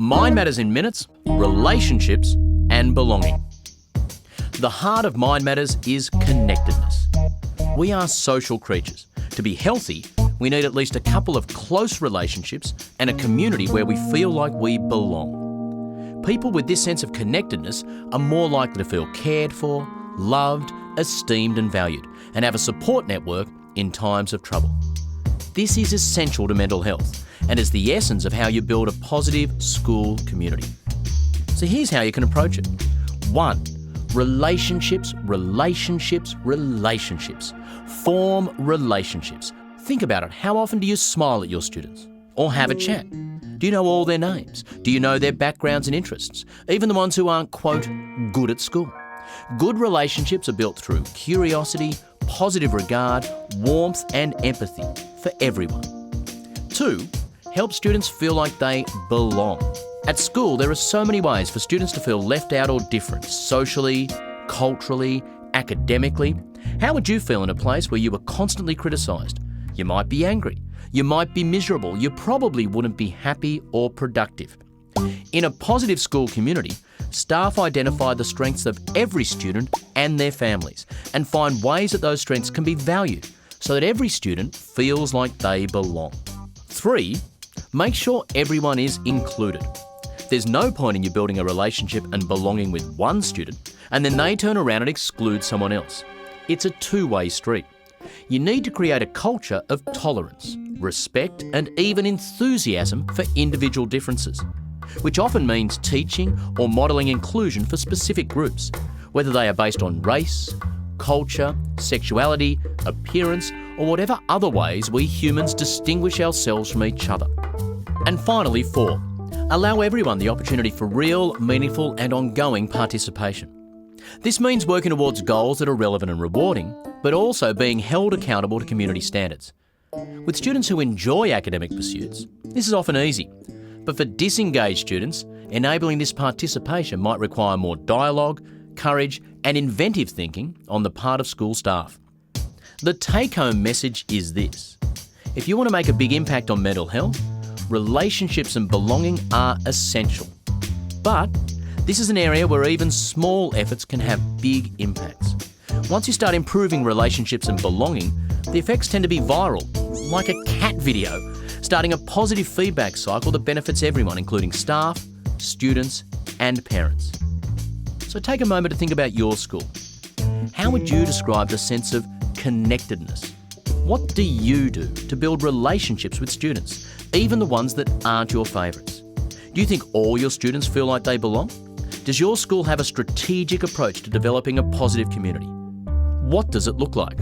Mind Matters in minutes, relationships and belonging. The heart of Mind Matters is connectedness. We are social creatures. To be healthy, we need at least a couple of close relationships and a community where we feel like we belong. People with this sense of connectedness are more likely to feel cared for, loved, esteemed and valued, and have a support network in times of trouble. This is essential to mental health and is the essence of how you build a positive school community. So here's how you can approach it. 1. Relationships. Form relationships. Think about it. How often do you smile at your students? Or have a chat? Do you know all their names? Do you know their backgrounds and interests? Even the ones who aren't, quote, good at school. Good relationships are built through curiosity, positive regard, warmth and empathy for everyone. 2. Help students feel like they belong. At school, there are so many ways for students to feel left out or different, socially, culturally, academically. How would you feel in a place where you were constantly criticised? You might be angry. You might be miserable. You probably wouldn't be happy or productive. In a positive school community, staff identify the strengths of every student and their families and find ways that those strengths can be valued so that every student feels like they belong. 3. Make sure everyone is included. There's no point in you building a relationship and belonging with one student and then they turn around and exclude someone else. It's a two-way street. You need to create a culture of tolerance, respect and even enthusiasm for individual differences, which often means teaching or modelling inclusion for specific groups, whether they are based on race, culture, sexuality, appearance, or whatever other ways we humans distinguish ourselves from each other. And finally, 4. Allow everyone the opportunity for real, meaningful and ongoing participation. This means working towards goals that are relevant and rewarding, but also being held accountable to community standards. With students who enjoy academic pursuits, this is often easy. But for disengaged students, enabling this participation might require more dialogue, courage and inventive thinking on the part of school staff. The take-home message is this. If you want to make a big impact on mental health, relationships and belonging are essential. But this is an area where even small efforts can have big impacts. Once you start improving relationships and belonging, the effects tend to be viral, like a cat video, starting a positive feedback cycle that benefits everyone, including staff, students and parents. So take a moment to think about your school. How would you describe the sense of connectedness? What do you do to build relationships with students, even the ones that aren't your favourites? Do you think all your students feel like they belong? Does your school have a strategic approach to developing a positive community? What does it look like?